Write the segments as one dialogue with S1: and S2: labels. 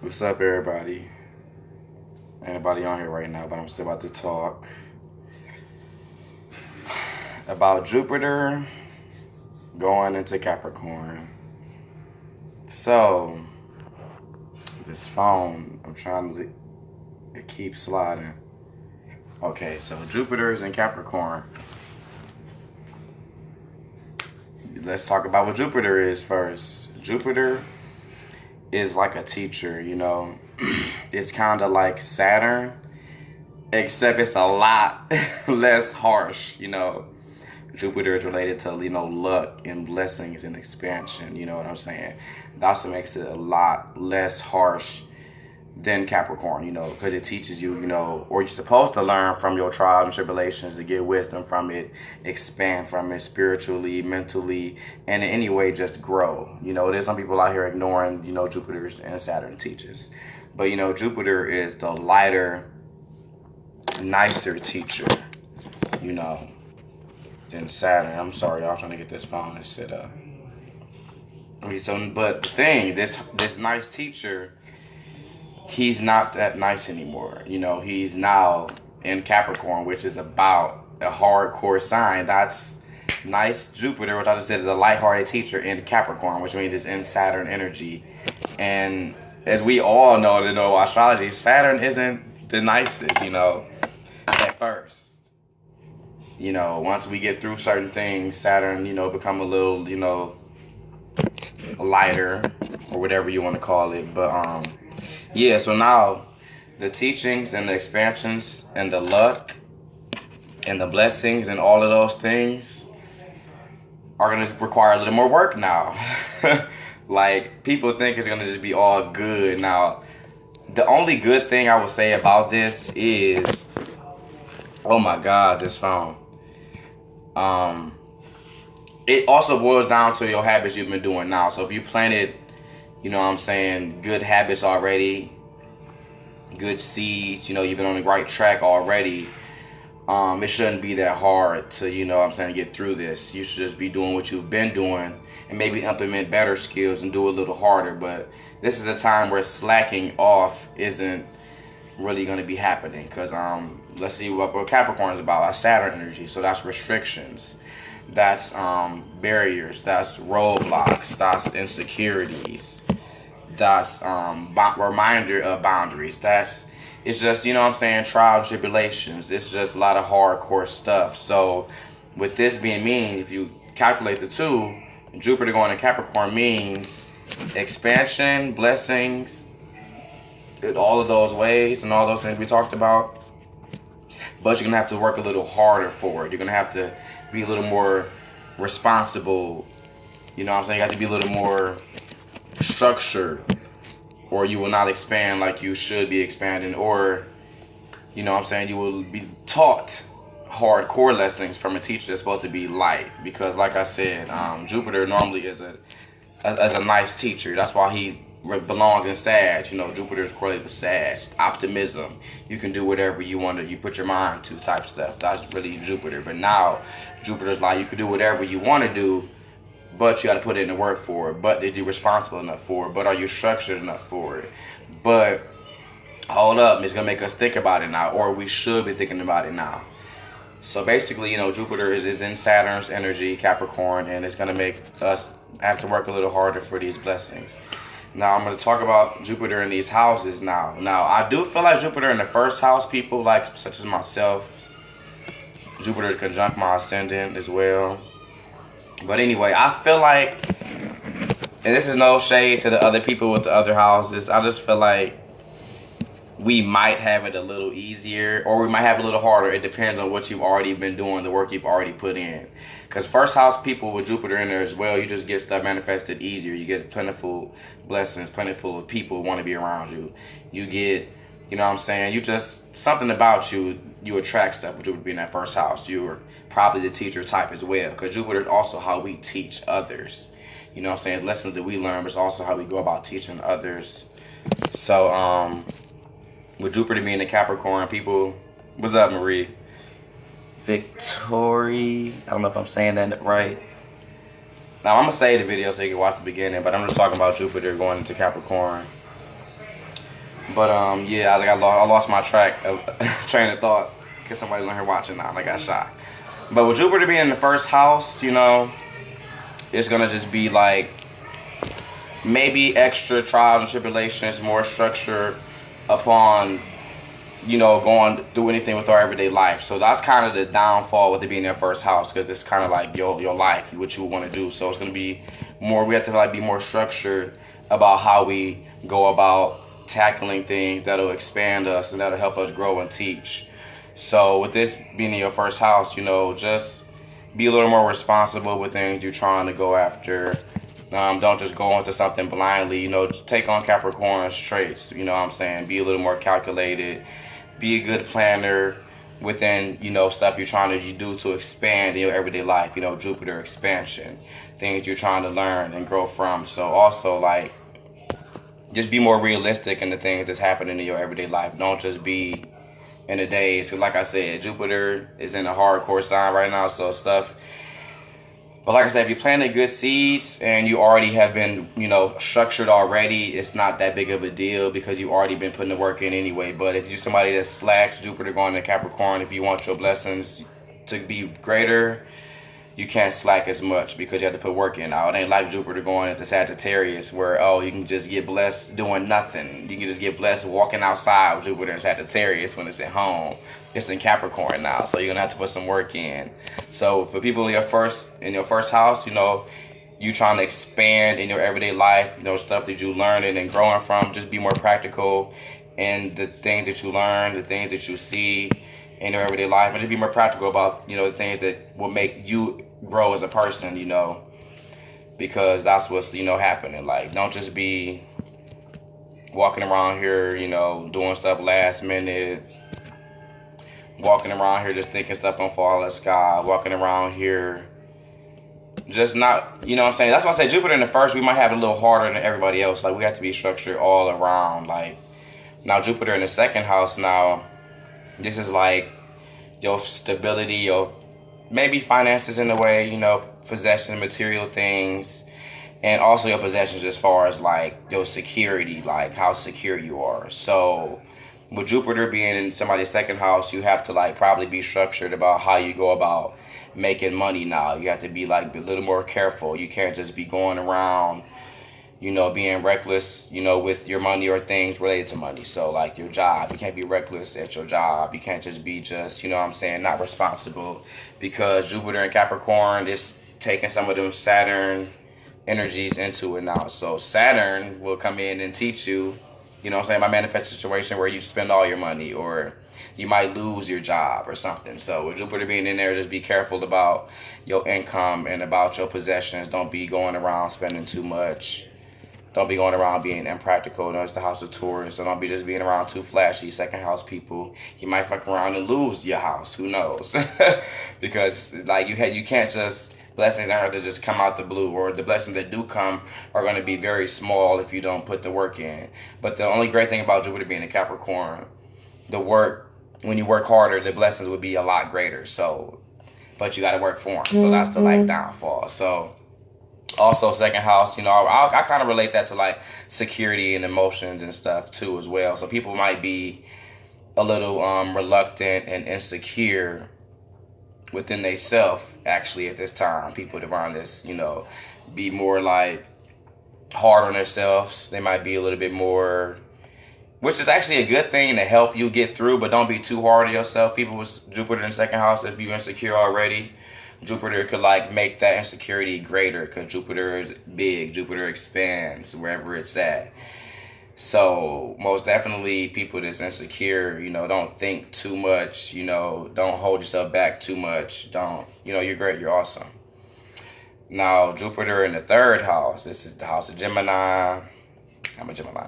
S1: What's up, everybody? Anybody on here right now, but I'm still about to talk about Jupiter going into Capricorn. So, this phone, I'm trying to, it keeps sliding. Okay, so Jupiter is in Capricorn. Let's talk about what Jupiter is first. Jupiter is like a teacher, you know. It's kind of like Saturn, except it's a lot less harsh, you know. Jupiter is related to, you know, luck and blessings and expansion, you know what I'm saying? That's what makes it a lot less harsh than Capricorn, you know, because it teaches you, you know, or you're supposed to learn from your trials and tribulations to get wisdom from it, expand from it spiritually, mentally, and in any way just grow. You know, there's some people out here ignoring, you know, Jupiter's and Saturn teaches. But, you know, Jupiter is the lighter, nicer teacher, you know, than Saturn. I'm sorry, y'all, trying to get this phone to sit up. Okay, so, but the thing, this nice teacher, he's not that nice anymore. You know, he's now in Capricorn, which is about a hardcore sign. That's nice Jupiter, which I just said is a lighthearted teacher in Capricorn, which means it's in Saturn energy. And as we all know, to know astrology, Saturn isn't the nicest, you know, at first. You know, once we get through certain things, Saturn, you know, become a little, you know, lighter or whatever you want to call it. But, yeah, so now the teachings and the expansions and the luck and the blessings and all of those things are going to require a little more work now. Like, people think it's going to just be all good. Now, the only good thing I would say about this is, oh my God, this phone. It also boils down to your habits you've been doing now. So if you planted, you know what I'm saying, good habits already, good seeds, you know, you've been on the right track already, it shouldn't be that hard to, you know what I'm saying, get through this. You should just be doing what you've been doing and maybe implement better skills and do a little harder. But this is a time where slacking off isn't really going to be happening, because let's see what Capricorn is about. That's Saturn energy, so that's restrictions, that's barriers, that's roadblocks, that's insecurities, that's reminder of boundaries. It's just, you know what I'm saying, trials, tribulations. It's just a lot of hardcore stuff. So with this being mean, if you calculate the two, Jupiter going to Capricorn means expansion, blessings, in all of those ways and all those things we talked about. But you're going to have to work a little harder for it. You're going to have to be a little more responsible. You know what I'm saying? You have to be a little more structured, or you will not expand like you should be expanding. Or, you know what I'm saying, you will be taught hardcore lessons from a teacher that's supposed to be light. Because like I said, Jupiter normally is a nice teacher. That's why he belongs in Sag. You know, Jupiter is correlated with Sag. Optimism. You can do whatever you want to, you put your mind to type stuff. That's really Jupiter. But now, Jupiter's like, you can do whatever you want to do, but you got to put in the work for it. But did you responsible enough for it? But are you structured enough for it? But hold up, it's going to make us think about it now, or we should be thinking about it now. So basically, you know, Jupiter is in Saturn's energy, Capricorn, and it's going to make us have to work a little harder for these blessings. Now, I'm going to talk about Jupiter in these houses now. Now, I do feel like Jupiter in the first house, people like, such as myself, Jupiter is conjunct my ascendant as well. But anyway, I feel like, and this is no shade to the other people with the other houses, I just feel like we might have it a little easier, or we might have it a little harder. It depends on what you've already been doing, the work you've already put in. Because first house people with Jupiter in there as well, you just get stuff manifested easier. You get plentiful blessings, plentiful of people who want to be around you. You get, you know what I'm saying, you just, something about you, you attract stuff with Jupiter being in that first house. You're probably the teacher type as well, because Jupiter is also how we teach others. You know what I'm saying? It's lessons that we learn, but it's also how we go about teaching others. So, with Jupiter being a Capricorn, people, what's up, Marie? Victory, I don't know if I'm saying that right. Now, I'm going to save the video so you can watch the beginning, but I'm just talking about Jupiter going into Capricorn. But yeah, I lost my track of train of thought because somebody's on here watching now and I got shot. But with Jupiter being in the first house, you know, it's gonna just be like maybe extra trials and tribulations, more structure upon, you know, going through anything with our everyday life. So that's kind of the downfall with it being their first house, because it's kind of like your life, what you want to do. So it's gonna be more. We have to like be more structured about how we go about tackling things that'll expand us and that'll help us grow and teach. So with this being in your first house, you know, just be a little more responsible with things you're trying to go after. Don't just go into something blindly. You know, take on Capricorn's traits. You know what I'm saying? Be a little more calculated. Be a good planner within, you know, stuff you're trying to do to expand in your everyday life. You know, Jupiter expansion, things you're trying to learn and grow from. So also, like, just be more realistic in the things that's happening in your everyday life. Don't just be in the days. So like I said, Jupiter is in a hardcore sign right now, so stuff. But like I said, if you planted good seeds and you already have been, you know, structured already, it's not that big of a deal because you've already been putting the work in anyway. But if you're somebody that slacks, Jupiter going to Capricorn, if you want your blessings to be greater, you can't slack as much because you have to put work in. Now, it ain't like Jupiter going into Sagittarius where, oh, you can just get blessed doing nothing. You can just get blessed walking outside with Jupiter in Sagittarius when it's at home. It's in Capricorn now, so you're going to have to put some work in. So for people in your first house, you know, you trying to expand in your everyday life, you know, stuff that you learning and growing from, just be more practical in the things that you learn, the things that you see in your everyday life, and just be more practical about, you know, the things that will make you grow as a person, you know, because that's what's, you know, happening. Like, don't just be walking around here, you know, doing stuff last minute, walking around here just thinking stuff gonna fall out of the sky, walking around here just not, you know what I'm saying? That's why I say Jupiter in the first, we might have it a little harder than everybody else. Like, we have to be structured all around. Like, now Jupiter in the second house now, this is like your stability, your maybe finances in a way, you know, possessions, material things, and also your possessions as far as like your security, like how secure you are. So with Jupiter being in somebody's second house, you have to like probably be structured about how you go about making money now. You have to be like a little more careful. You can't just be going around, you know, being reckless, you know, with your money or things related to money. So like your job, you can't be reckless at your job. You can't just be just, you know what I'm saying, not responsible, because Jupiter in Capricorn is taking some of them Saturn energies into it now. So Saturn will come in and teach you, you know what I'm saying, by manifest a situation where you spend all your money or you might lose your job or something. So with Jupiter being in there, just be careful about your income and about your possessions. Don't be going around spending too much. Don't be going around being impractical. No, it's the house of Taurus. So don't be just being around too flashy. Second house people, you might fuck around and lose your house. Who knows? Because like you can't just, blessings aren't to just come out the blue, or the blessings that do come are going to be very small if you don't put the work in. But the only great thing about Jupiter being in Capricorn, the work, when you work harder, the blessings would be a lot greater. So, but you got to work for them. So that's the like downfall. So also second house, you know, I kind of relate that to like security and emotions and stuff too as well. So people might be a little reluctant and insecure within themselves actually at this time. People around this, you know, be more like hard on themselves. They might be a little bit more, which is actually a good thing to help you get through, but don't be too hard on yourself. People with Jupiter in the second house, if you're insecure already, Jupiter could like make that insecurity greater, because Jupiter is big. Jupiter expands wherever it's at. So most definitely people that's insecure, you know, don't think too much, you know, don't hold yourself back too much. Don't, you know, you're great, you're awesome. Now Jupiter in the third house, this is the house of Gemini. I'm a Gemini.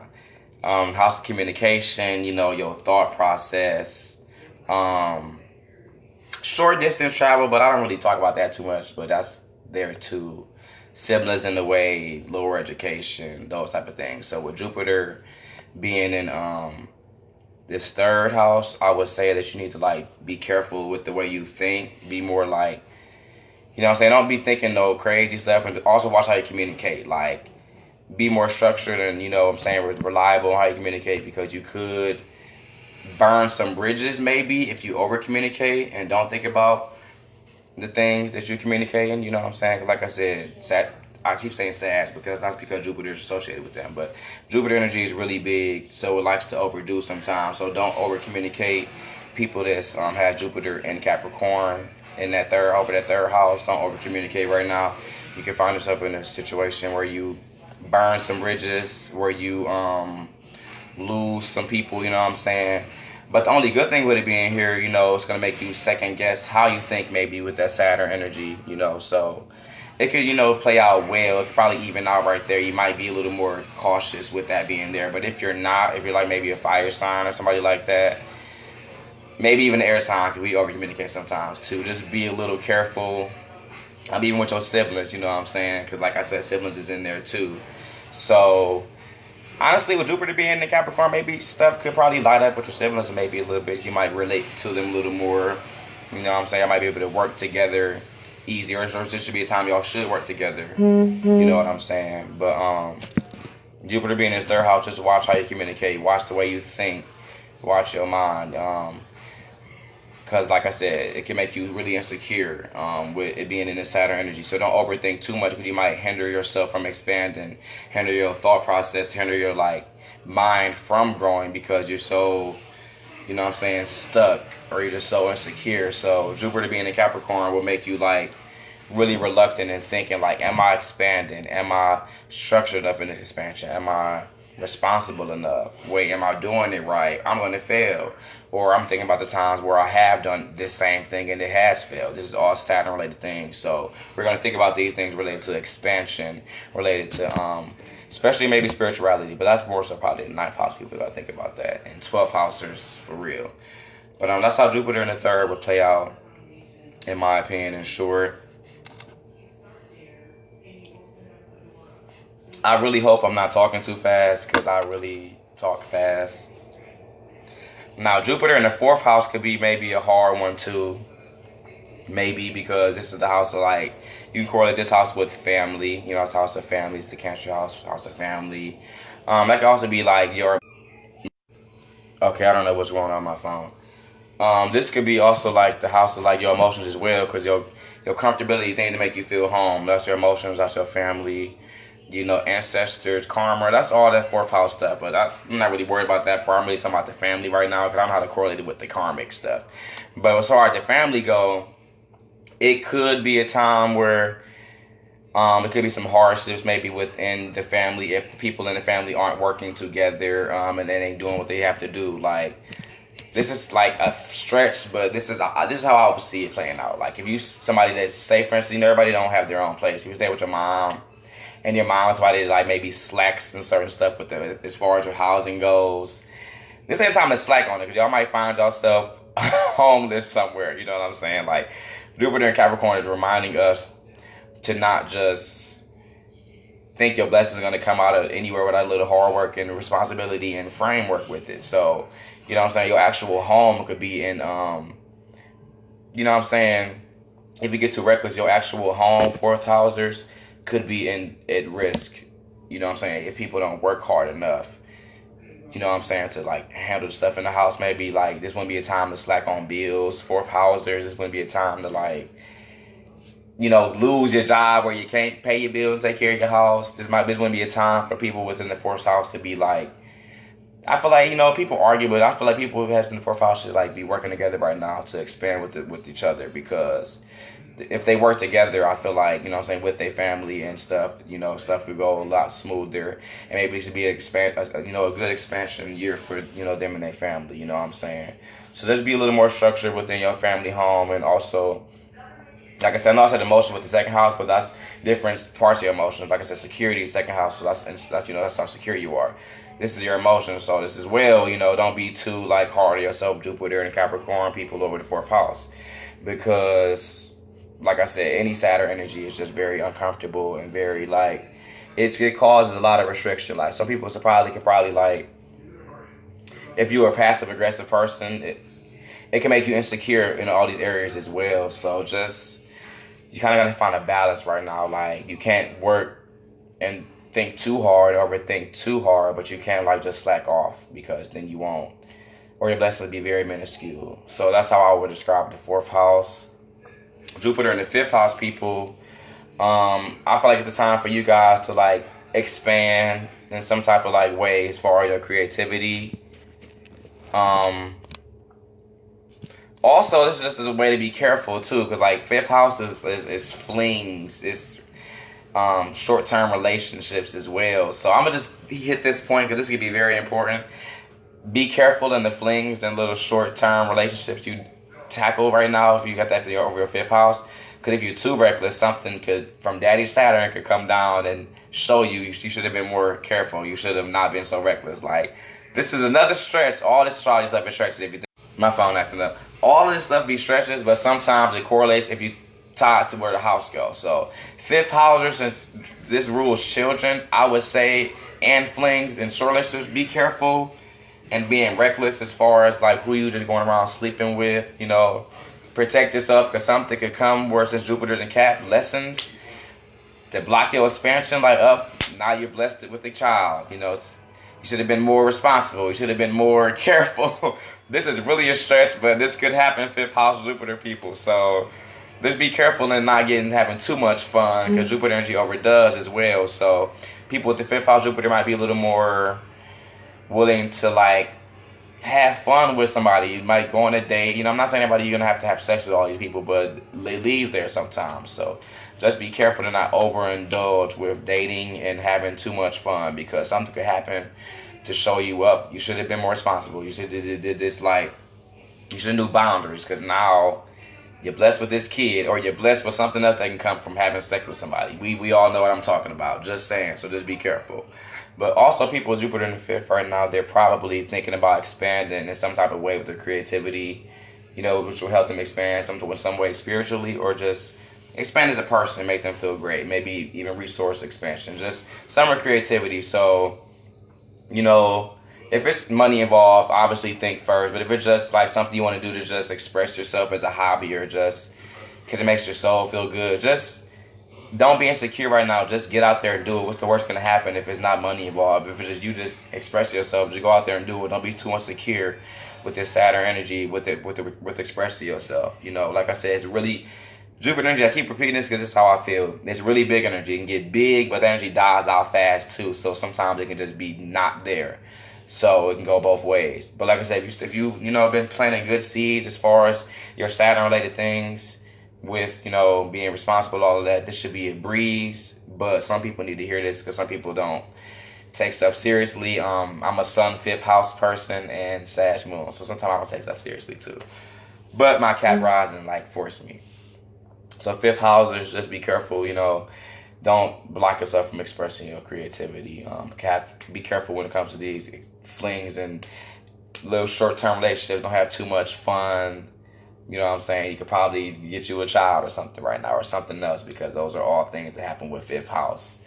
S1: House of communication, you know, your thought process, short distance travel, but I don't really talk about that too much, but that's there too. Siblings in the way, lower education, those type of things. So with Jupiter being in this third house, I would say that you need to like be careful with the way you think. Be more like, you know what I'm saying, don't be thinking no crazy stuff, and also watch how you communicate. Like, be more structured and, you know what I'm saying, reliable in how you communicate, because you could burn some bridges maybe if you over communicate and don't think about the things that you're communicating. You know what I'm saying? Like I said, I keep saying Sag because that's because Jupiter is associated with them. But Jupiter energy is really big, so it likes to overdo sometimes. So don't over communicate. People that have Jupiter in Capricorn in that third house, don't over communicate right now. You can find yourself in a situation where you burn some bridges, where you lose some people. You know what I'm saying? But the only good thing with it being here, you know, it's going to make you second guess how you think maybe with that Saturn energy, you know. So it could, you know, play out well. It could probably even out right there. You might be a little more cautious with that being there. But if you're not, if you're like maybe a fire sign or somebody like that, maybe even an air sign, because we over communicate sometimes too. Just be a little careful. Even with your siblings, you know what I'm saying? Because like I said, siblings is in there too. So honestly, with Jupiter being in Capricorn, maybe stuff could probably light up with your siblings maybe a little bit. You might relate to them a little more. You know what I'm saying? I might be able to work together easier. Or this should be a time y'all should work together. You know what I'm saying? But Jupiter being in his third house, just watch how you communicate. Watch the way you think. Watch your mind. Because like I said, it can make you really insecure with it being in the Saturn energy. So don't overthink too much, because you might hinder yourself from expanding, hinder your thought process, hinder your like mind from growing, because you're so, you know what I'm saying, stuck, or you're just so insecure. So Jupiter being in Capricorn will make you like really reluctant and thinking like, am I expanding? Am I structured enough in this expansion? Am I responsible enough? Wait, am I doing it right? I'm going to fail. Or I'm thinking about the times where I have done this same thing and it has failed. This is all Saturn related things. So we're going to think about these things related to expansion, related to especially maybe spirituality, but that's more so probably the 9th house people got to think about that, and 12th housers for real. But that's how Jupiter in the third would play out, in my opinion, in short. I really hope I'm not talking too fast, because I really talk fast. Now, Jupiter in the 4th house could be maybe a hard one too. Maybe because this is the house of like, you can correlate this house with family. You know, it's house of family. It's the Cancer house, house of family. That could also be like your... Okay, I don't know what's going on my phone. This could be also like the house of like your emotions as well, because your comfortability, things to make you feel home. That's your emotions, that's your family. You know, ancestors, karma, that's all that 4th house stuff. But I'm not really worried about that part. I'm really talking about the family right now, because I don't know how to correlate it with the karmic stuff. But as far as the family go, it could be a time where there could be some hardships maybe within the family if the people in the family aren't working together and they ain't doing what they have to do. Like, this is like a stretch, but this is how I would see it playing out. Like, if you somebody that's, say for instance, you know, everybody don't have their own place. If you stay with your mom, and your mom is somebody that like maybe slacks and certain stuff with them as far as your housing goes, this ain't time to slack on it, because y'all might find yourself homeless somewhere. You know what I'm saying? Like, Jupiter in Capricorn is reminding us to not just think your blessings are going to come out of anywhere without a little hard work and responsibility and framework with it. So, you know what I'm saying? Your actual home could be in, you know what I'm saying? If you get too reckless, your actual home, 4th housers, could be at risk. You know what I'm saying? If people don't work hard enough, you know what I'm saying, to like handle stuff in the house. Maybe like this wouldn't be a time to slack on bills. 4th housers, this wouldn't be a time to like, you know, lose your job where you can't pay your bills and take care of your house. This wouldn't be a time for people within the 4th house to be like, I feel like, you know, people argue, but I feel like people who have in the 4th house should like be working together right now to expand with each other, because if they work together, I feel like, you know what I'm saying, with their family and stuff, you know, stuff could go a lot smoother, and maybe it should be a good expansion year for, you know, them and their family, you know what I'm saying. So just be a little more structured within your family home. And also, like I said, I know I said emotion with the 2nd house, but that's different parts of your emotions. Like I said, security is 2nd house, so that's you know, that's how secure you are. This is your emotions, so this is, well, you know, don't be too like hard on yourself, Jupiter and Capricorn people over the 4th house, because like I said, any Saturn energy is just very uncomfortable and very like, it causes a lot of restriction. Like, some people could probably like, if you're a passive aggressive person, it can make you insecure in all these areas as well. So just, you kind of got to find a balance right now. Like, you can't work and think too hard, overthink too hard, but you can't like just slack off because then you won't, or your blessings will be very minuscule. So that's how I would describe the fourth house. Jupiter in the fifth house, people. I feel like it's the time for you guys to like expand in some type of like way as far as your creativity. Also, this is just a way to be careful too, because like fifth house is flings, it's short-term relationships as well. So I'm gonna just hit this point because this could be very important. Be careful in the flings and little short-term relationships you tackle right now if you got that over your fifth house. Because if you're too reckless, something could from Daddy Saturn could come down and show you should have been more careful. You should have not been so reckless. Like, this is another stretch. All this astrology stuff is stretches. If you think my phone acting up, all of this stuff be stretches, but sometimes it correlates if you tie it to where the house goes. So fifth houser, since this rules children, I would say, and flings and short relationships, be careful and being reckless as far as like who you just going around sleeping with. You know, protect yourself because something could come where since Jupiter's in Cap, lessons to block your expansion. Like, now you're blessed with a child. You know, you should have been more responsible. You should have been more careful. This is really a stretch, but this could happen, fifth house Jupiter people. So just be careful and not having too much fun because Jupiter energy overdoes as well. So people with the fifth house Jupiter might be a little more willing to like have fun with somebody. You might go on a date. You know, I'm not saying everybody you're gonna have sex with all these people, but it leads there sometimes. So just be careful to not overindulge with dating and having too much fun because something could happen to show you up. You should have been more responsible. You should have did this like, you should have knew boundaries because now you're blessed with this kid or you're blessed with something else that can come from having sex with somebody. We all know what I'm talking about. Just saying. So just be careful. But also people with Jupiter in the fifth right now, they're probably thinking about expanding in some type of way with their creativity, you know, which will help them expand some way spiritually or just expand as a person and make them feel great. Maybe even resource expansion, just summer creativity. So, you know, if it's money involved, obviously think first. But if it's just like something you want to do to just express yourself as a hobby or just because it makes your soul feel good, just don't be insecure right now. Just get out there and do it. What's the worst going to happen if it's not money involved? If it's just you just express yourself, just go out there and do it. Don't be too insecure with this Saturn energy, with expressing yourself. You know, like I said, it's really Jupiter energy. I keep repeating this because it's how I feel. It's really big energy. It can get big, but the energy dies out fast too. So sometimes it can just be not there. So it can go both ways. But like I said, if you been planting good seeds as far as your Saturn related things with, you know, being responsible, all of that, this should be a breeze. But some people need to hear this because some people don't take stuff seriously. I'm a Sun fifth house person and Sag moon, so sometimes I don't take stuff seriously too. But my Cap rising like forced me. So fifth housers, just be careful. You know, don't block yourself from expressing your creativity. Be careful when it comes to these flings and little short-term relationships. Don't have too much fun. You know what I'm saying? You could probably get you a child or something right now or something else because those are all things that happen with fifth house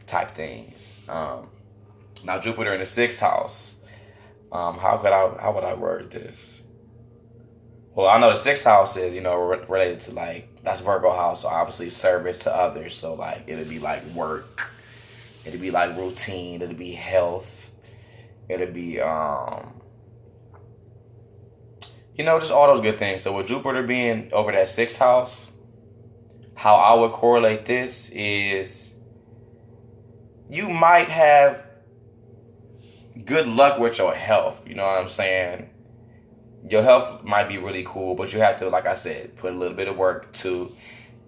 S1: type things. Now Jupiter in the sixth house. How would I word this? Well, I know the sixth house is, you know, related to like, that's Virgo house, so obviously service to others. So like it'll be like work, it'll be like routine, it'll be health, it'll be you know, just all those good things. So with Jupiter being over that sixth house, how I would correlate this is you might have good luck with your health. You know what I'm saying? Your health might be really cool, but you have to, like I said, put a little bit of work to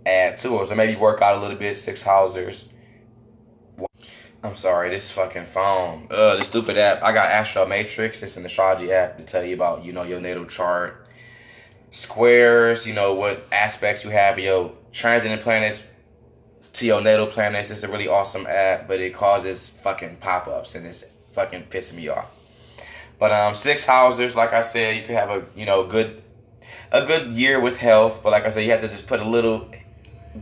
S1: add to it. So maybe work out a little bit, six housers. I'm sorry, this fucking phone. This stupid app. I got Astro Matrix. It's an astrology app to tell you about, you know, your natal chart. Squares, you know, what aspects you have, your transiting planets to your natal planets. It's a really awesome app, but it causes fucking pop-ups and it's fucking pissing me off. But six housers, like I said, you could have a good year with health, but like I said, you have to just put a little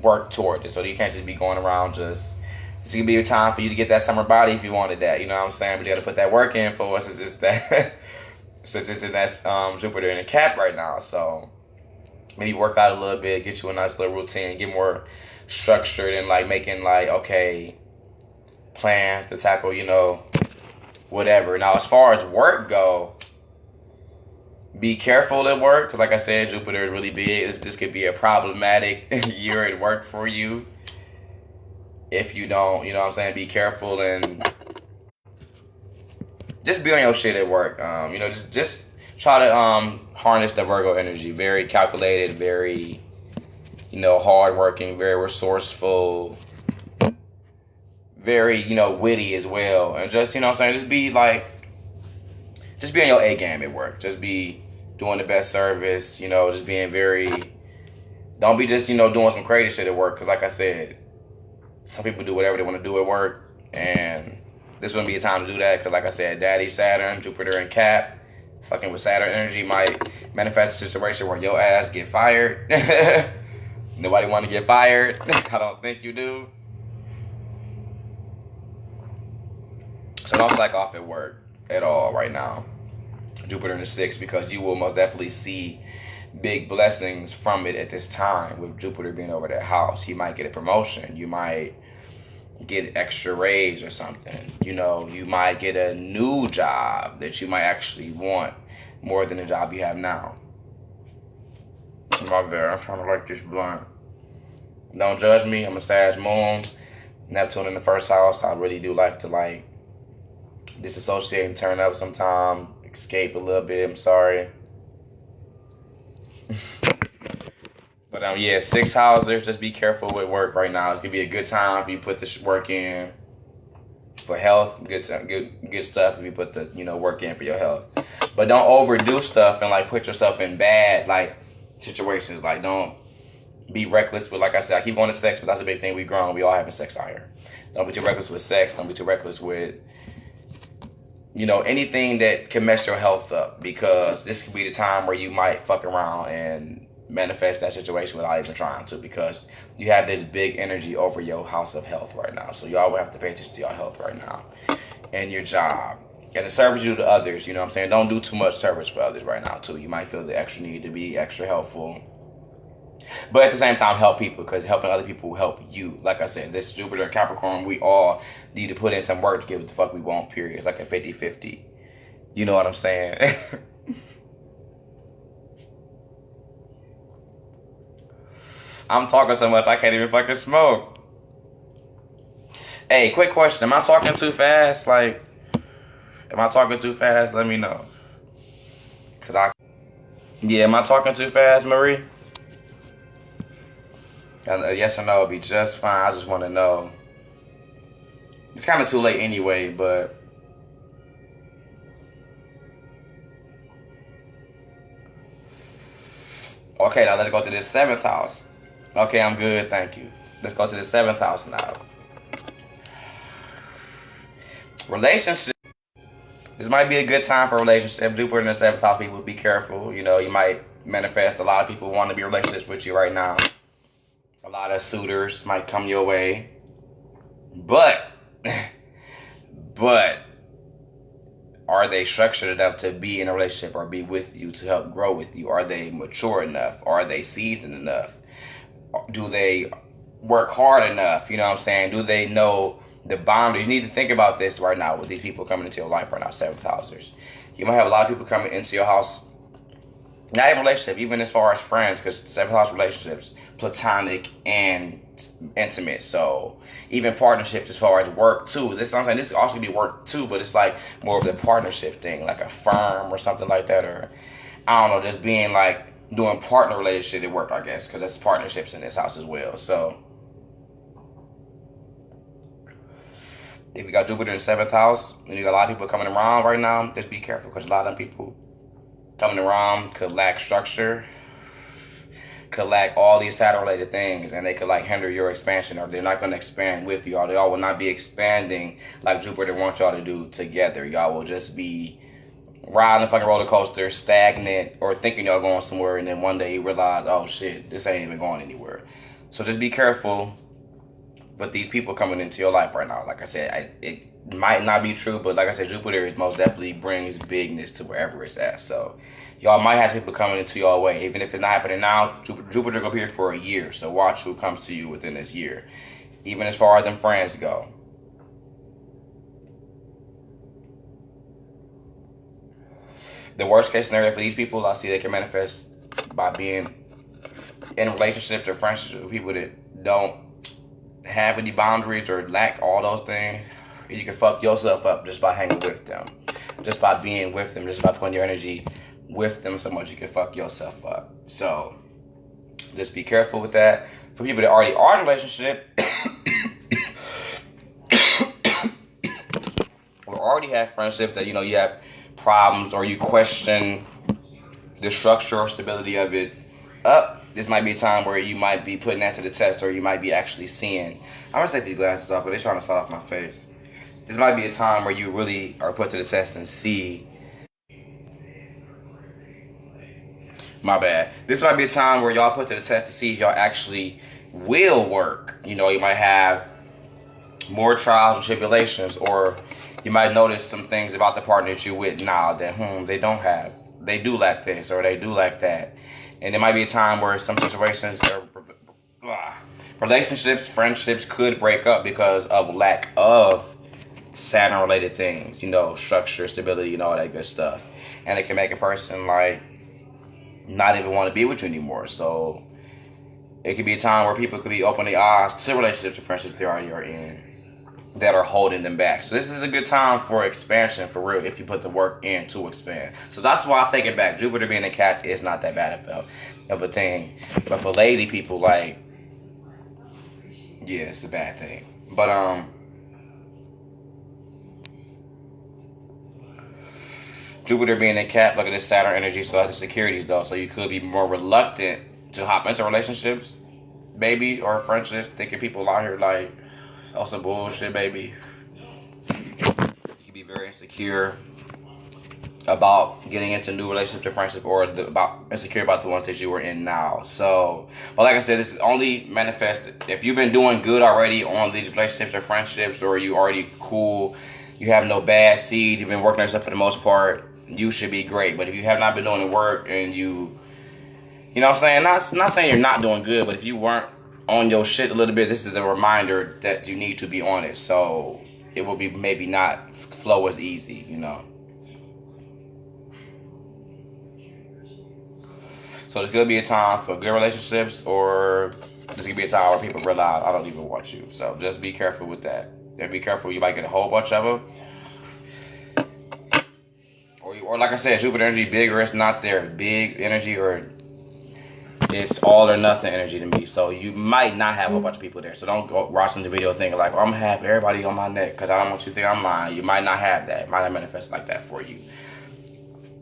S1: work towards it. So you can't just be going around just. It's gonna be a time for you to get that summer body if you wanted that. You know what I'm saying? But you gotta put that work in for us. Since it's in that Jupiter in a Cap right now. So maybe work out a little bit, get you a nice little routine, get more structured and like making like, okay, plans to tackle, whatever. Now, as far as work go, be careful at work, because like I said, Jupiter is really big. This could be a problematic year at work for you if you don't, be careful and just be on your shit at work. Just try to harness the Virgo energy. Very calculated, very, hardworking, very resourceful, very, witty as well. And just, just be on your A game at work. Just be doing the best service, just being very, don't be just, doing some crazy shit at work. Because like I said, some people do whatever they want to do at work. And this wouldn't be a time to do that. Because like I said, Daddy, Saturn, Jupiter, and Cap, fucking with Saturn energy might manifest a situation where your ass get fired. Nobody want to get fired. I don't think you do. So don't slack off at work at all right now. Jupiter in the 6th, because you will most definitely see big blessings from it at this time with Jupiter being over that house. You might get a promotion. You might get extra raise or something. You might get a new job that you might actually want more than the job you have now. My bad, I'm trying to like this blunt. Don't judge me, I'm a Sag moon. Neptune in the 1st house. I really do like to disassociate and turn up sometime. Escape a little bit, I'm sorry. But 6th housers, just be careful with work right now. It's gonna be a good time if you put this work in for health. Good stuff if you put the work in for your health. But don't overdo stuff and put yourself in bad situations. Don't be reckless with, like I said, I keep going to sex, but that's a big thing. We grown, we all having sex out here. Don't be too reckless with sex. Don't be too reckless with anything that can mess your health up, because this could be the time where you might fuck around and manifest that situation without even trying to, because you have this big energy over your house of health right now. So y'all will have to pay attention to your health right now and your job and the service you do to others. Don't do too much service for others right now too. You might feel the extra need to be extra helpful, but at the same time help people, because helping other people will help you. Like I said, this Jupiter and Capricorn, we all need to put in some work to get what the fuck we want, period. It's like a 50-50. You know what I'm saying? I'm talking so much I can't even fucking smoke. Hey, quick question. Am I talking too fast? Am I talking too fast? Let me know. Am I talking too fast, Marie? Yes or no would be just fine. I just want to know. It's kind of too late anyway, but okay, now let's go to this 7th house. Okay, I'm good, thank you. Let's go to the 7th house now. Relationship. This might be a good time for a relationship. Jupiter in the 7th house, people, be careful. You might manifest a lot of people want to be in relationships with you right now. A lot of suitors might come your way. But are they structured enough to be in a relationship or be with you, to help grow with you? Are they mature enough? Are they seasoned enough? Do they work hard enough? You know what I'm saying? Do they know the boundaries? You need to think about this right now with these people coming into your life right now, 7th housers. You might have a lot of people coming into your house, not even relationship, even as far as friends, because 7th house relationships, platonic and intimate. So even partnerships as far as work too. This I'm saying, this also could be work too, but it's more of the partnership thing, like a firm or something like that, or I don't know, just being doing partner related shit at work, I guess, because that's partnerships in this house as well. So if you got Jupiter in the 7th house and you got a lot of people coming around right now, just be careful, because a lot of them people coming around could lack structure, could lack all these Saturn related things, and they could hinder your expansion, or they're not going to expand with you, or they all will not be expanding like Jupiter wants y'all to do together. Y'all will just be riding a fucking roller coaster, stagnant, or thinking y'all going somewhere, and then one day you realize, oh shit, this ain't even going anywhere. So just be careful with these people coming into your life right now. Like I said, it might not be true, but like I said, Jupiter most definitely brings bigness to wherever it's at. So y'all might have people coming into your way. Even if it's not happening now, Jupiter go here for a year. So watch who comes to you within this year. Even as far as them friends go. The worst case scenario for these people, I see they can manifest by being in relationships or friendships with people that don't have any boundaries or lack all those things. You can fuck yourself up just by hanging with them, just by being with them, just by putting your energy with them so much you can fuck yourself up. So just be careful with that. For people that already are in a relationship or already have friendships that you have problems or you question the structure or stability of it up, this might be a time where you might be putting that to the test, or you might be actually seeing. I'm gonna take these glasses off, but they're trying to start off my face. This might be a time where you really are put to the test and see. My bad. This might be a time where y'all put to the test to see if y'all actually will work. You might have more trials and tribulations, or you might notice some things about the partner that you're with now that they don't have. They do lack this or they do lack that. And there might be a time where some situations or relationships, friendships could break up because of lack of Saturn related things, structure, stability, and all that good stuff. And it can make a person not even want to be with you anymore. So it could be a time where people could be opening their eyes to relationships and friendships they already are in that are holding them back. So this is a good time for expansion, for real, if you put the work in to expand. So that's why I take it back. Jupiter being a Cap is not that bad of a thing. But for lazy people, yeah, it's a bad thing. But Jupiter being a Cap, look at this Saturn energy, so that's the securities though. So you could be more reluctant to hop into relationships, maybe, or friendships, thinking people out here oh, some bullshit, baby. You can be very insecure about getting into new relationships or friendships, or insecure about the ones that you were in now. So, but like I said, this is only manifested if you've been doing good already on these relationships or friendships, or you already cool, you have no bad seeds, you've been working on yourself for the most part, you should be great. But if you have not been doing the work and you know what I'm saying, not saying you're not doing good, but if you weren't on your shit a little bit, this is a reminder that you need to be on it, so it will be maybe not flow as easy, So this could be a time for good relationships, or this could be a time where people realize I don't even want you. So just be careful with that. And be careful, you might get a whole bunch of them, or like I said, Jupiter energy, big or it's not there, big energy, or it's all or nothing energy to me. So you might not have a bunch of people there. So don't go watching the video thinking I'm gonna have everybody on my neck because I don't want you to think I'm lying. You might not have that. It might not manifest like that for you.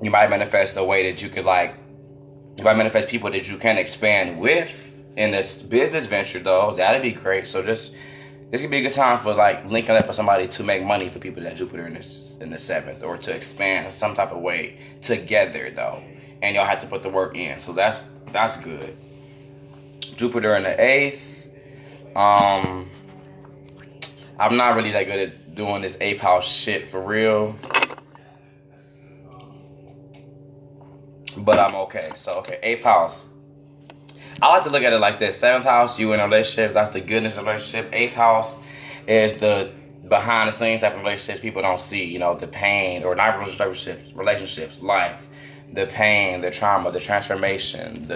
S1: You might manifest a way that you could you might manifest people that you can expand with in this business venture though. That'd be great. So this could be a good time for linking up with somebody to make money for people that Jupiter in the 7th, or to expand some type of way together though. And y'all have to put the work in. So that's good. Jupiter in the 8th. I'm not really that good at doing this 8th house shit for real. But I'm okay. So, okay, 8th house. I like to look at it like this. 7th house, you in a relationship. That's the goodness of a relationship. 8th house is the behind the scenes type of relationships people don't see. The pain, or not relationships, life. The pain, the trauma, the transformation,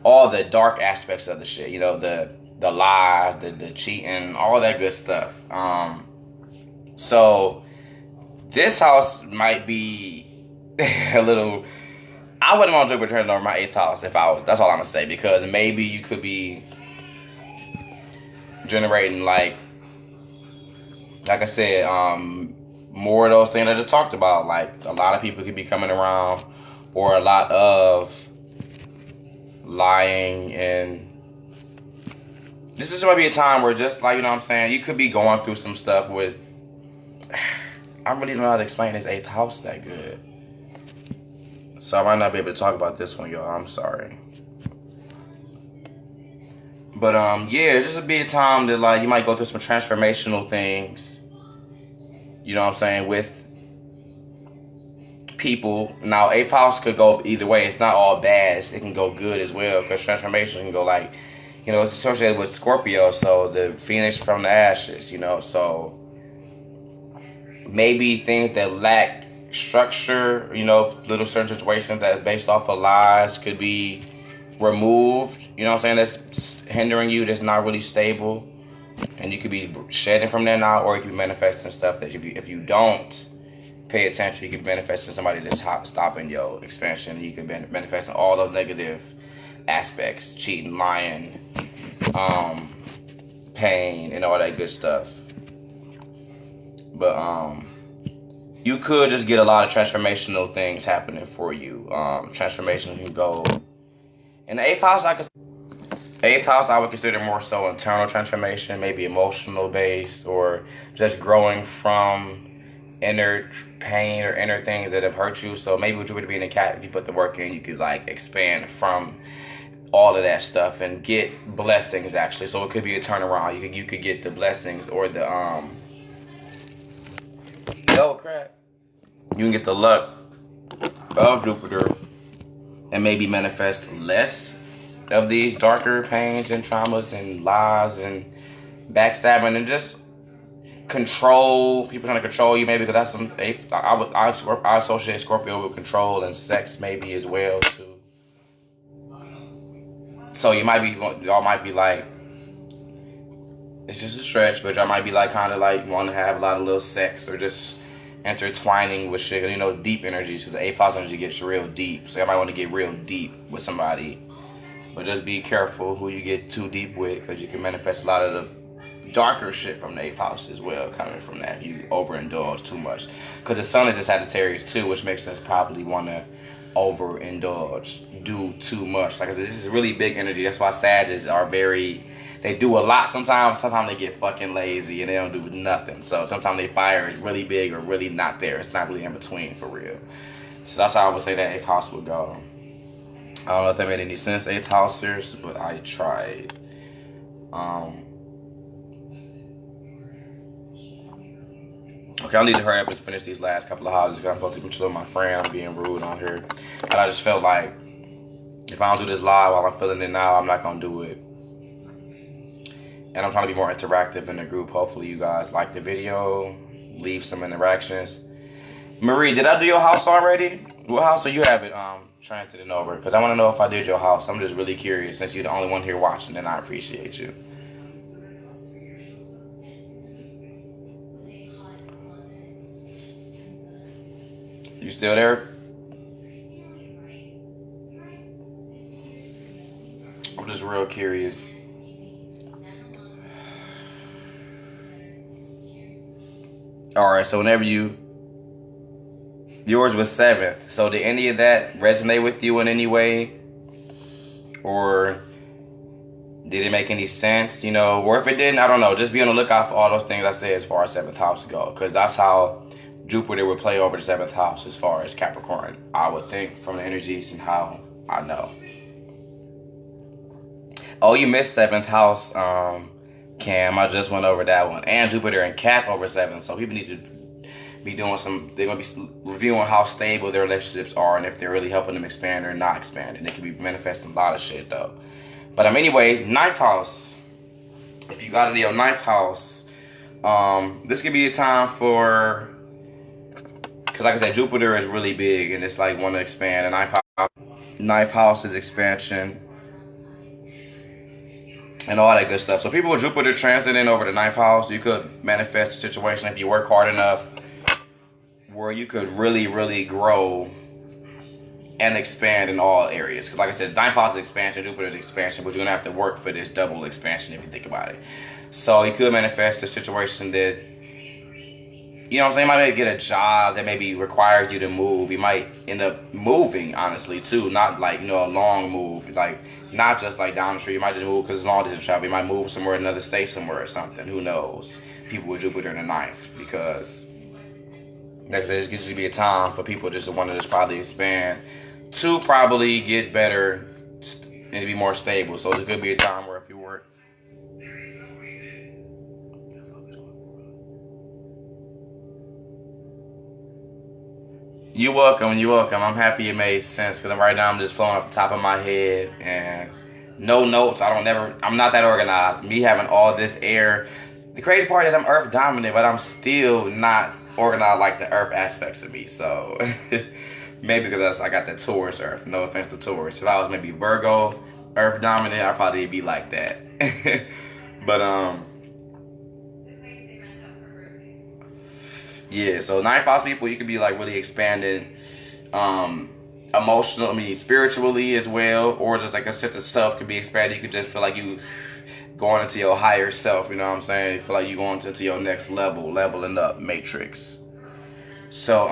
S1: all the dark aspects of the shit, the lies, the cheating, all that good stuff. So this house might be a little. I wouldn't want Jupiter turn over my 8th house if I was. That's all I'm gonna say, because maybe you could be generating like I said, more of those things I just talked about. Like a lot of people could be coming around, or a lot of lying, and this is might be a time where just you know what I'm saying, you could be going through some stuff with. I really don't know how to explain this 8th house that good, so I might not be able to talk about this one, y'all. I'm sorry. But yeah, it's just a big time that you might go through some transformational things. You know what I'm saying, with people. Now 8th house could go either way. It's not all bad. It can go good as well, because transformation can go it's associated with Scorpio, so the phoenix from the ashes. So maybe things that lack structure, little certain situations that based off of lies could be removed, what I'm saying, that's hindering you, that's not really stable. And you could be shedding from there now, or you could be manifesting stuff that if you don't pay attention, you could be manifesting somebody that's stopping your expansion. You could be manifesting all those negative aspects, cheating, lying, pain, and all that good stuff. But you could just get a lot of transformational things happening for you. Transformation can go in the eighth house. Eighth house, I would consider more so internal transformation, maybe emotional based, or just growing from inner pain or inner things that have hurt you. So maybe with Jupiter being a cat, if you put the work in, you could like expand from all of that stuff and get blessings actually. So it could be a turnaround. You could get the blessings or the crap. You can get the luck of Jupiter and maybe manifest less of these darker pains and traumas and lies and backstabbing and just control, people trying to control you maybe, because that's I associate Scorpio with control and sex maybe as well too. So y'all might be like, it's just a stretch, but y'all might be like kind of like want to have a lot of little sex or just intertwining with shit, deep energies, because the eighth house energy gets real deep. So y'all might want to get real deep with somebody. But just be careful who you get too deep with, because you can manifest a lot of the darker shit from the eighth house as well, coming from that. You overindulge too much. Because the sun is in Sagittarius too, which makes us probably want to overindulge, do too much. Like I said, this is really big energy. That's why Sagittarius are they do a lot sometimes. Sometimes they get fucking lazy and they don't do nothing. So sometimes they fire is really big or really not there. It's not really in between for real. So that's how I would say that eighth house would go. I don't know if that made any sense, eighth housers, but I tried. Okay, I need to hurry up and finish these last couple of houses because I'm supposed to be chilling with my friend. I'm being rude on here. And I just felt like if I don't do this live while I'm feeling it now, I'm not going to do it. And I'm trying to be more interactive in the group. Hopefully you guys like the video. Leave some interactions. Marie, did I do your house already? What house do you have it transiting over? Because I want to know if I did your house. I'm just really curious since you're the only one here watching, and I appreciate you. You still there? I'm just real curious. Alright, so whenever yours was 7th. So did any of that resonate with you in any way? Or did it make any sense? Or if it didn't, I don't know. Just be on the lookout for all those things I said as far as 7th house go. Because that's how Jupiter would play over the 7th house as far as Capricorn. I would think from the energies and how I know. Oh, you missed 7th house, Cam. I just went over that one. And Jupiter and Cap over 7th. So people need to be doing they're going to be reviewing how stable their relationships are and if they're really helping them expand or not expanding. They could be manifesting a lot of shit though. But anyway, 9th house. If you got it in your 9th house, this could be a time for, because like I said, Jupiter is really big and it's like want to expand. And 9th house is expansion and all that good stuff. So people with Jupiter transiting over the 9th house, you could manifest a situation if you work hard enough where you could really, really grow and expand in all areas. Because like I said, 9th house is expansion, Jupiter is expansion, but you're going to have to work for this double expansion if you think about it. So you could manifest a situation that, you might get a job that maybe requires you to move. You might end up moving, honestly, too. Not like, a long move. Like, not just like down the street. You might just move because it's long distance travel. You might move somewhere, another state somewhere or something. Who knows? People with Jupiter in the 9th. Because like I said, this should be a time for people just to want to just probably expand to probably get better and be more stable. So it could be a time where if you work. You're welcome. I'm happy it made sense because right now I'm just flowing off the top of my head and no notes. I'm not that organized. Me having all this air. The crazy part is I'm Earth dominant, but I'm still not organized like the earth aspects of me. So maybe because I got the Taurus earth. No offense to Taurus. If I was maybe Virgo, earth dominant, I'd probably be like that. But yeah, so ninth house people, you could be like really expanding spiritually as well, or just like a sense of self could be expanded. You could just feel like you going into your higher self, you know what I'm saying? You feel like you going into your next level, leveling up matrix. So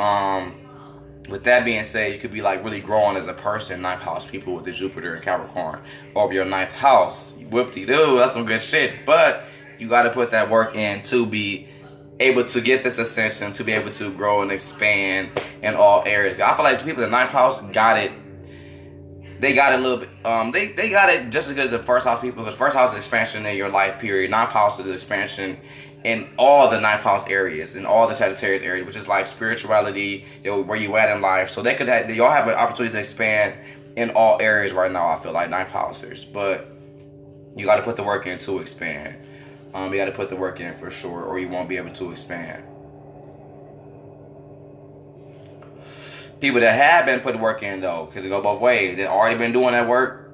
S1: with that being said, you could be like really growing as a person, ninth house people with the Jupiter and Capricorn over your ninth house. Whoop-de-doo, that's some good shit. But you got to put that work in to be able to get this ascension, to be able to grow and expand in all areas. I feel like the people in the ninth house got it. They got it a little bit. They got it just as good as the first house people, because first house is expansion in your life period. Ninth house is expansion in all the ninth house areas, in all the Sagittarius areas, which is like spirituality, where you at in life. So y'all have an opportunity to expand in all areas right now. I feel like ninth housers, but you got to put the work in to expand. You got to put the work in for sure, or you won't be able to expand. People that have been putting work in though, because it go both ways. They've already been doing that work.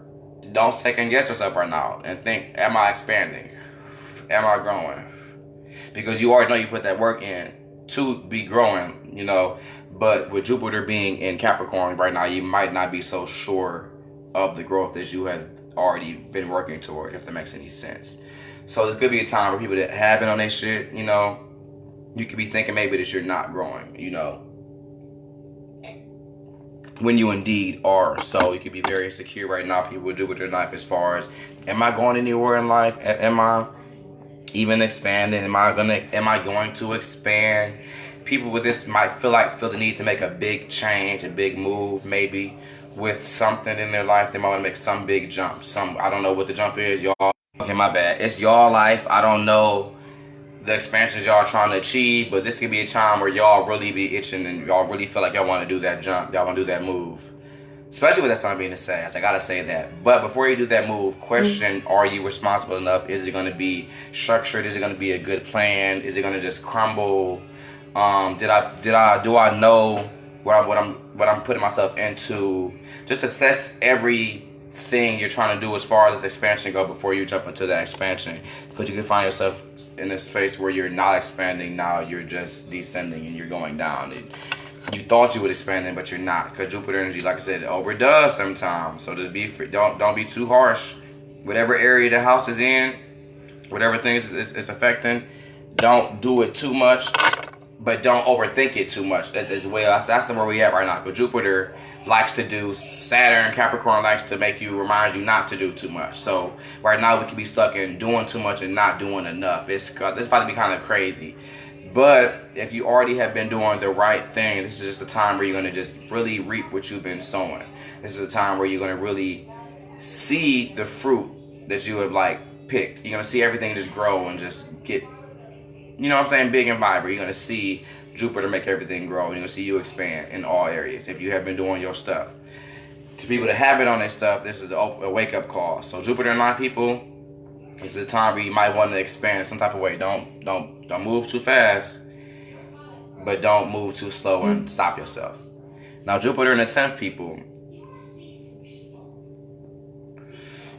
S1: Don't second guess yourself right now and think, am I expanding? Am I growing? Because you already know you put that work in to be growing, you know. But with Jupiter being in Capricorn right now, you might not be so sure of the growth that you have already been working toward, if that makes any sense. So this could be a time for people that have been on their shit, you know. You could be thinking maybe that you're not growing, you know, when you indeed are. So you could be very insecure right now, people with Jupiter in life, as far as, am I going anywhere in life? Am I even expanding? Am I going to expand? People with this might feel the need to make a big change, a big move, maybe with something in their life. They might want to make some big jump. I don't know what the jump is, y'all. Okay, my bad. It's y'all life. I don't know the expansions y'all trying to achieve, but this could be a time where y'all really be itching and y'all really feel like y'all want to do that jump. Y'all want to do that move. Especially with that sun being a Sag. I gotta say that. But before you do that move, question, are you responsible enough? Is it going to be structured? Is it going to be a good plan? Is it going to just crumble? Do I know what I'm putting myself into? Just assess everything you're trying to do as far as this expansion go before you jump into that expansion, because you can find yourself in a space where you're not expanding. Now you're just descending and you're going down. You thought you would expand, but you're not, because Jupiter energy, like I said, it overdoes sometimes. So just be free. Don't be too harsh. Whatever area the house is in, whatever things it's affecting, don't do it too much, but don't overthink it too much as well. That's where we at right now. Because Jupiter likes to do, Saturn, Capricorn likes to remind you not to do too much. So right now we could be stuck in doing too much and not doing enough. It's about to be kind of crazy. But if you already have been doing the right thing, this is just a time where you're going to just really reap what you've been sowing. This is a time where you're going to really see the fruit that you have picked. You're going to see everything just grow and just get, you know what I'm saying, big and vibrant. You're going to see Jupiter make everything grow. You're going to see you expand in all areas if you have been doing your stuff. To people that have it on their stuff, this is a wake-up call. So Jupiter in line, people, this is a time where you might want to expand some type of way. Don't move too fast, but don't move too slow and stop yourself. Now Jupiter in the 10th, people.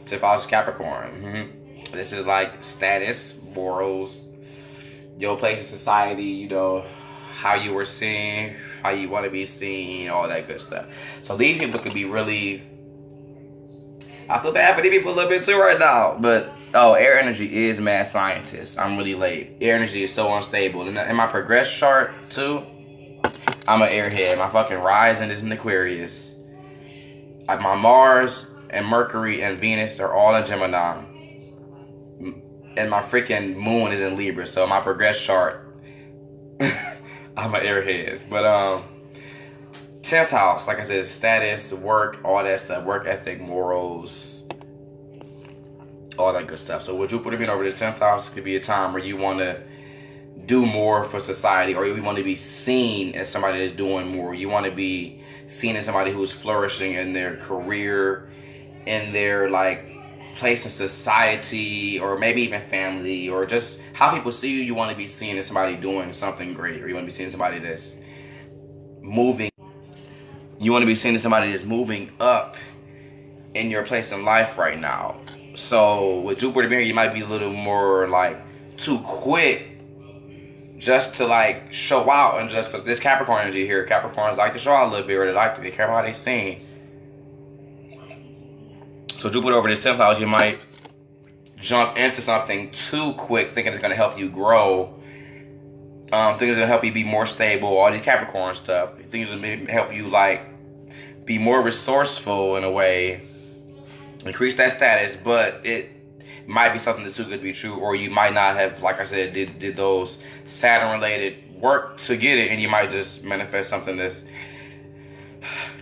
S1: 10th house Capricorn. This is like status, morals, your place in society, you know, how you were seen, how you want to be seen, all that good stuff. So these people could be really, I feel bad for these people a little bit too right now, but air energy is mad scientist. I'm really late. Air energy is so unstable. And in my progress chart too, I'm an airhead. My fucking rising is in Aquarius. My Mars and Mercury and Venus are all in Gemini. And my freaking moon is in Libra. So my progress chart, I'm an airhead. But 10th house, like I said, status, work, all that stuff, work ethic, morals, all that good stuff. So with Jupiter being over this 10th house, could be a time where you want to do more for society, or you want to be seen as somebody that's doing more. You want to be seen as somebody who's flourishing in their career, in their place in society, or maybe even family, or just how people see you. You want to be seen as somebody doing something great, or you want to be seen as somebody that's moving. You want to be seen as somebody that's moving up in your place in life right now. So with Jupiter being here, you might be a little more like too quick just to like show out, and just because this Capricorn energy here, Capricorns like to show out a little bit, or they like to be careful how they seen. So Jupiter over this 10th house, you might jump into something too quick, thinking it's gonna help you grow. Thinking it's gonna help you be more stable. All these Capricorn stuff. Things gonna help you like be more resourceful in a way, increase that status, but it might be something that's too good to be true, or you might not have, like I said, did those Saturn related work to get it, and you might just manifest something that's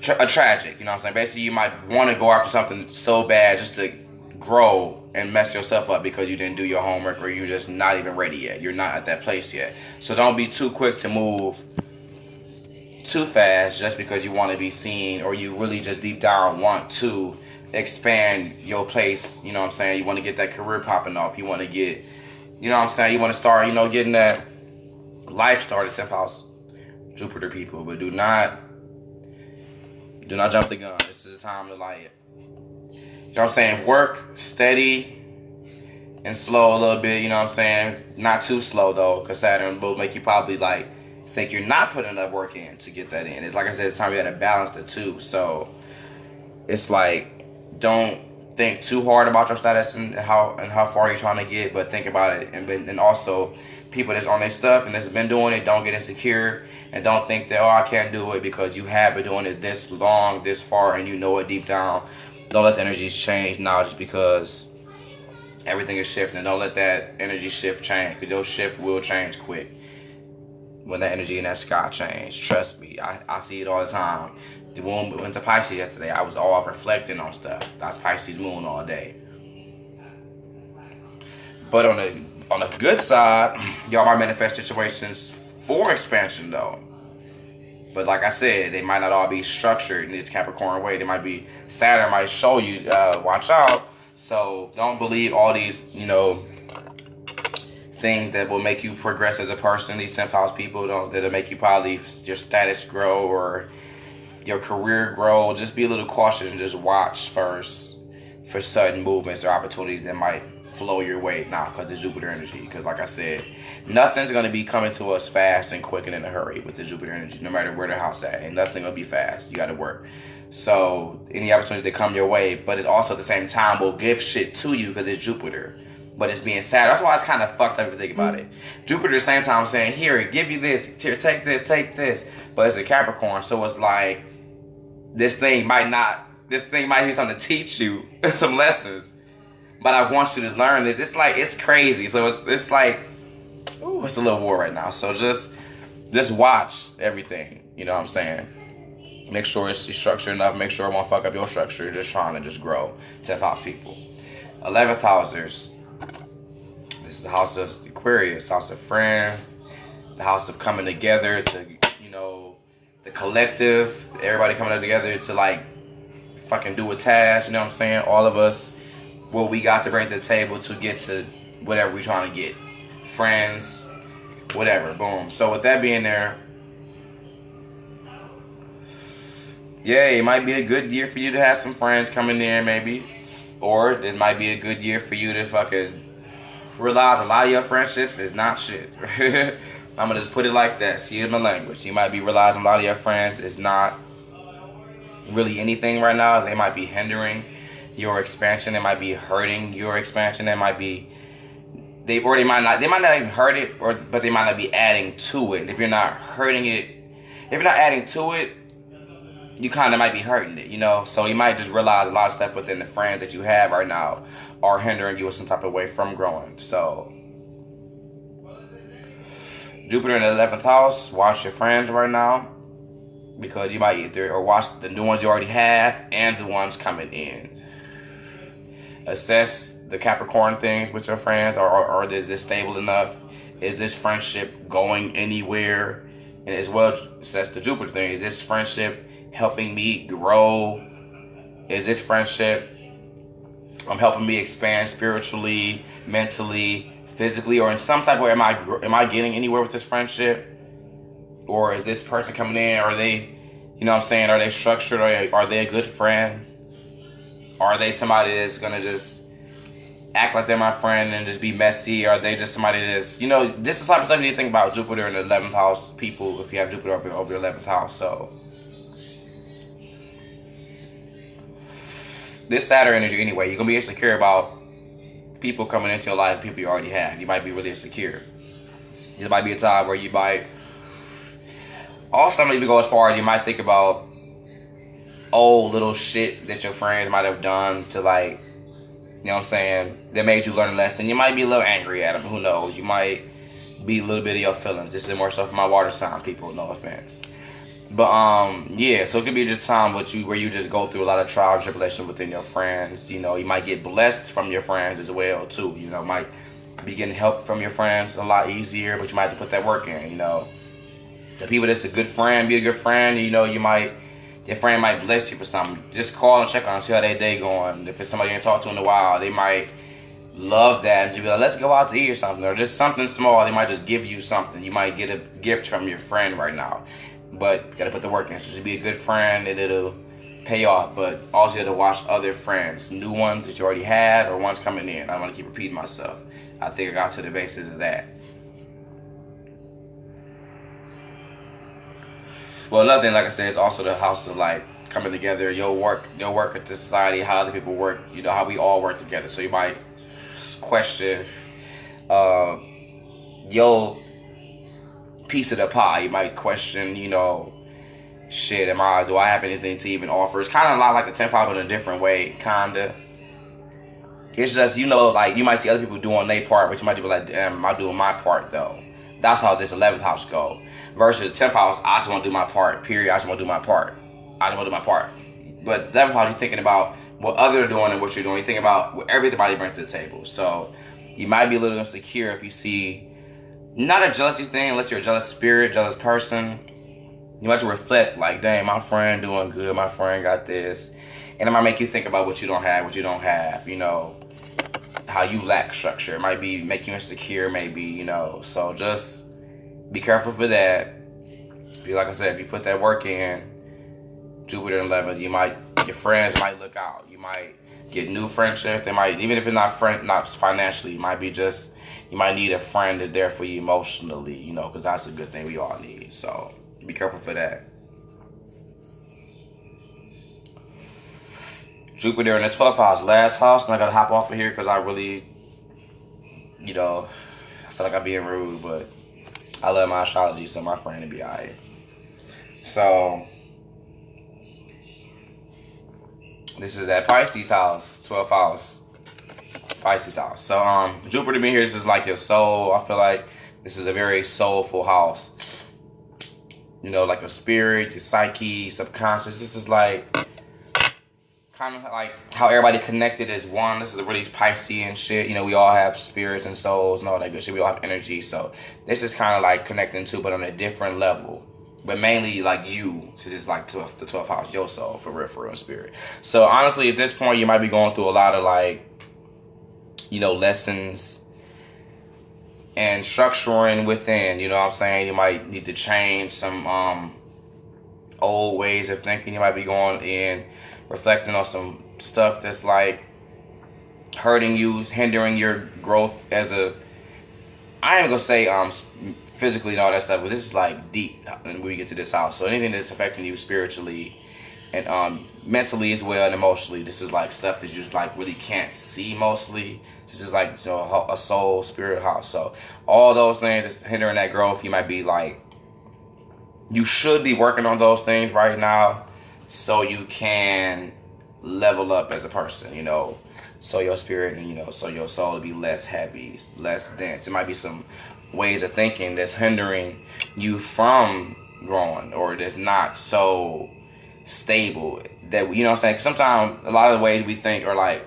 S1: tragic. You know what I'm saying? Basically, you might want to go after something so bad just to grow and mess yourself up because you didn't do your homework, or you're just not even ready yet. You're not at that place yet. So don't be too quick to move too fast just because you want to be seen, or you really just deep down want to expand your place. You know what I'm saying? You want to get that career popping off. You want to get, you know what I'm saying? You want to start, getting that life started. 10th house Jupiter people, but do not jump the gun. This is the time to light it. You know what I'm saying? Work steady and slow a little bit. You know what I'm saying? Not too slow though, because Saturn will make you probably like think you're not putting enough work in to get that in. It's like I said, it's time you got to balance the two. So it's like, don't think too hard about your status and how far you're trying to get, but think about it. And also, people that's on their stuff and that's been doing it, don't get insecure, and don't think that, oh, I can't do it, because you have been doing it this long, this far, and you know it deep down. Don't let the energies change now just because everything is shifting. Don't let that energy shift change, because your shift will change quick when that energy in that sky change. Trust me, I see it all the time. The moon went to Pisces yesterday. I was all reflecting on stuff. That's Pisces moon all day. But on the good side, y'all might manifest situations for expansion though. But like I said, they might not all be structured in this Capricorn way. They might be, Saturn might show you, watch out. So don't believe all these, things that will make you progress as a person. These 10th house people, that'll make you probably your status grow or your career grow. Just be a little cautious and just watch first for sudden movements or opportunities that might flow your way now, because it's Jupiter energy. Because like I said, nothing's going to be coming to us fast and quick and in a hurry with the Jupiter energy, no matter where the house at. And nothing going to be fast. You got to work. So any opportunity that come your way, but it's also at the same time will give shit to you because it's Jupiter. But it's being Saturn. That's why it's kind of fucked up if you think about it. Jupiter at the same time saying, here, give you this, here, take this. But it's a Capricorn, so it's like, this thing might be something to teach you some lessons. But I want you to learn this. It's like, it's crazy. So it's like, ooh, it's a little war right now. So just watch everything. You know what I'm saying? Make sure it's structured enough. Make sure it won't fuck up your structure. Just trying to just grow. 10th house people. 11th houses. This is the house of Aquarius. House of friends. The house of coming together to, the collective. Everybody coming together to like fucking do a task. You know what I'm saying? All of us. What we got to bring to the table to get to whatever we're trying to get. Friends. Whatever. Boom. So with that being there. Yeah, it might be a good year for you to have some friends coming in, maybe. Or this might be a good year for you to fucking realize a lot of your friendships is not shit. I'm gonna just put it like that. See it in my language. You might be realizing a lot of your friends is not really anything right now. They might be hindering your expansion. They might be hurting your expansion. They might not even hurt it, but they might not be adding to it. If you're not hurting it, if you're not adding to it, you kind of might be hurting it, So you might just realize a lot of stuff within the friends that you have right now are hindering you in some type of way from growing. So Jupiter in the 11th house, watch your friends right now, because you might either watch the new ones you already have and the ones coming in. Assess the Capricorn things with your friends. Or is this stable enough? Is this friendship going anywhere? And as well, assess the Jupiter thing. Is this friendship helping me grow? Is this friendship helping me expand spiritually, mentally, physically, or in some type of way. Am I getting anywhere with this friendship? Or is this person coming in? Are they, you know what I'm saying? Are they structured? Are they a good friend? Are they somebody that's gonna just act like they're my friend and just be messy? Or are they just somebody that's, you know, this is the type of stuff you need to think about Jupiter in the 11th house people, if you have Jupiter over your 11th house. So this Saturn energy anyway, you're gonna be insecure about people coming into your life, people you already have. You might be really insecure. This might be a time where you might also even go as far as you might think about old little shit that your friends might have done to, like, you know what I'm saying, that made you learn a lesson. You might be a little angry at them, who knows. You might be a little bit of your feelings. This is more stuff for my water sign people, no offense. But yeah, so it could be just time where you just go through a lot of trial and tribulation within your friends. You know, you might get blessed from your friends as well too. You know, might be getting help from your friends a lot easier, but you might have to put that work in. You know, the people that's a good friend, be a good friend. You know, your friend might bless you for something. Just call and check on them, see how their day going. If it's somebody you ain't talked to in a while, they might love that and just be like, let's go out to eat or something, or just something small. They might just give you something. You might get a gift from your friend right now, but you gotta put the work in. So just be a good friend and it'll pay off. But also you have to watch other friends, new ones that you already have or ones coming in. I want to keep repeating myself. I think I got to the basis of that. Well, another thing, like I said, is also the house of, like, coming together, your work at the society, how other people work, you know, how we all work together. So you might question your piece of the pie. You might question, you know, shit, do I have anything to even offer? It's kind of a lot like the 10th house, but in a different way, kinda. It's just, you know, like, you might see other people doing their part, but you might be like, damn, I'm doing my part, though. That's how this 11th house go. Versus 10th house, I just want to do my part, period. I just want to do my part. But 11th house, you're thinking about what others are doing and what you're doing. You're thinking about what everybody brings to the table. So you might be a little insecure if you see, not a jealousy thing, unless you're a jealous spirit, jealous person. You might have to reflect, like, dang, my friend doing good, my friend got this. And it might make you think about what you don't have, you know, how you lack structure. It might make you insecure, maybe, you know. So just be careful for that. Like I said, if you put that work in, Jupiter in 11th, your friends might look out. You might get new friendships. They might, even if it's not financially, it might be just, you might need a friend that's there for you emotionally, you know, because that's a good thing we all need. So be careful for that. Jupiter in the 12th house, last house, and I gotta hop off of here because I really, you know, I feel like I'm being rude, but I love my astrology, so my friend will be alright. So this is that Pisces house, 12th house, Pisces house. So Jupiter being here is just like your soul. I feel like this is a very soulful house. You know, like your spirit, your psyche, subconscious. This is like kind of like how everybody connected as one. This is a really Piscean shit. You know, we all have spirits and souls and all that good shit. We all have energy. So this is kind of like connecting to, but on a different level. But mainly like you, because it's like the 12th house, your soul, for real, in spirit. So honestly, at this point, you might be going through a lot of, like, you know, lessons and structuring within. You know what I'm saying? You might need to change some old ways of thinking. You might be going in, reflecting on some stuff that's like hurting you, hindering your growth as a, I ain't gonna say physically and all that stuff, but this is like deep when we get to this house. So anything that's affecting you spiritually and mentally as well and emotionally, this is like stuff that you just like really can't see mostly. This is like, you know, a soul spirit house. So all those things that's hindering that growth, you might be like, you should be working on those things right now so you can level up as a person, you know, so your spirit and, you know, so your soul to be less heavy, less dense. It might be some ways of thinking that's hindering you from growing, or that's not so stable that, you know what I'm saying? 'Cause sometimes a lot of the ways we think are like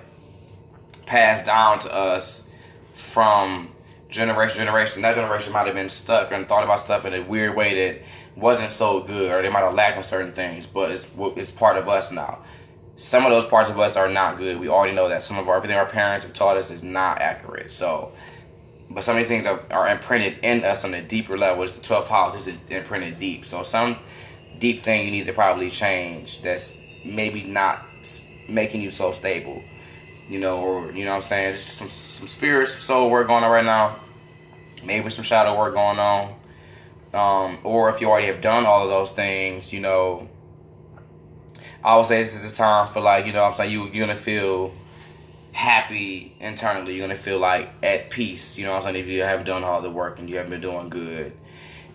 S1: passed down to us from generation to generation. That generation might have been stuck and thought about stuff in a weird way that wasn't so good, or they might have lacked on certain things, but it's part of us now. some of those parts of us are not good. We already know that some of everything our parents have taught us is not accurate. So, but some of these things are imprinted in us on a deeper level. It's the 12th house. This is imprinted deep. So some deep thing you need to probably change that's maybe not making you so stable, you know, or, you know what I'm saying, just some spirit, some soul work going on right now, maybe some shadow work going on, or if you already have done all of those things, you know, I would say this is a time for, like, you know what I'm saying, you're going to feel happy internally. You're going to feel like at peace, you know what I'm saying, if you have done all the work and you have been doing good.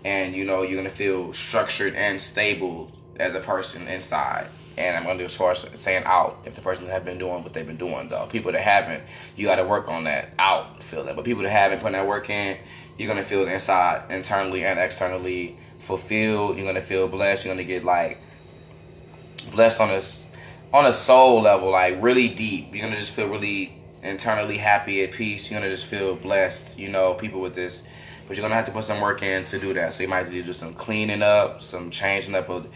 S1: And, you know, you're going to feel structured and stable as a person inside. And I'm going to do as far as saying out, if the person has been doing what they've been doing, though. People that haven't, you got to work on that out, feel that. But people that haven't put that work in, you're going to feel inside, internally and externally fulfilled. You're going to feel blessed. You're going to get, like, blessed on a soul level, like, really deep. You're going to just feel really internally happy, at peace. You're going to just feel blessed, you know, people with this. But you're going to have to put some work in to do that. So you might have to do some cleaning up, some changing up of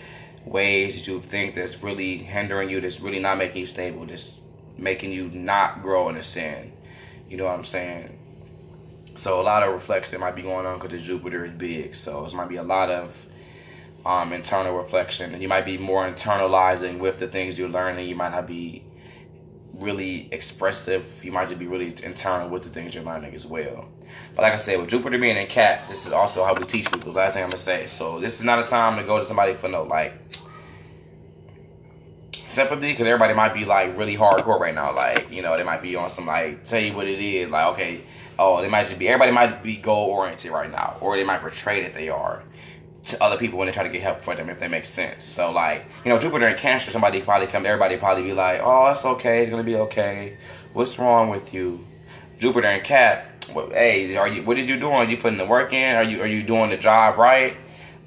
S1: ways that you think that's really hindering you, that's really not making you stable, that's making you not grow in a sin. You know what I'm saying? So a lot of reflection might be going on because the Jupiter is big. So it might be a lot of internal reflection. And you might be more internalizing with the things you're learning. You might not be really expressive. You might just be really internal with the things you're learning as well. But like I said, with Jupiter being in Cap, this is also how we teach people. Last thing I'm going to say. So this is not a time to go to somebody for no, like, sympathy, because everybody might be, like, really hardcore right now. Like, you know, they might be on some, like, tell you what it is. Like, okay, oh, they might just be, everybody might be goal-oriented right now. Or they might portray that they are to other people when they try to get help for them, if that makes sense. So, like, you know, Jupiter in Cancer, everybody probably be like, oh, it's okay, it's going to be okay. What's wrong with you? Jupiter in Cap, well, hey, what is you doing? Are you putting the work in? Are you doing the job right?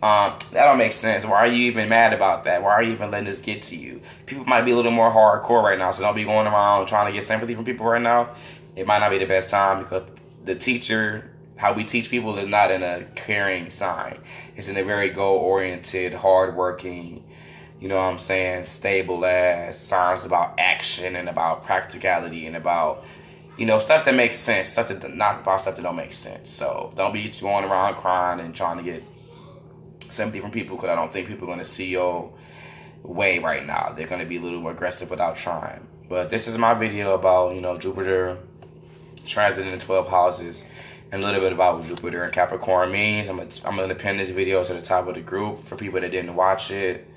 S1: That don't make sense. Why are you even mad about that? Why are you even letting this get to you? People might be a little more hardcore right now, so don't be going around trying to get sympathy from people right now. It might not be the best time, because the teacher, how we teach people, is not in a caring sign. It's in a very goal-oriented, hard-working, you know what I'm saying, stable ass signs about action and about practicality and about, you know, stuff that makes sense, stuff that not about stuff that don't make sense. So don't be going around crying and trying to get sympathy from people, because I don't think people are going to see your way right now. They're going to be a little more aggressive without trying. But this is my video about, you know, Jupiter transiting in 12 houses, and a little bit about what Jupiter and Capricorn means. I'm going to pin this video to the top of the group for people that didn't watch it.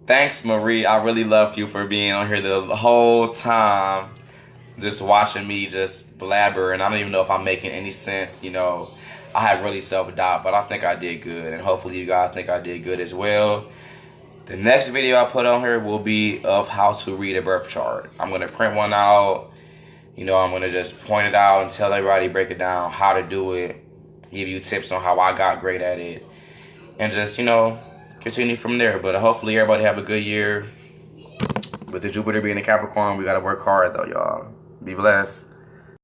S1: Thanks, Marie. I really love you for being on here the whole time, just watching me just blabber, and I don't even know if I'm making any sense. You know, I have really self-doubt, but I think I did good, and hopefully you guys think I did good as well. The next video I put on here will be of how to read a birth chart. I'm going to print one out. You know, I'm going to just point it out and tell everybody, break it down, how to do it, give you tips on how I got great at it, and just, you know, continue from there. But hopefully everybody have a good year. With the Jupiter being in Capricorn, we got to work hard, though, y'all. Be blessed.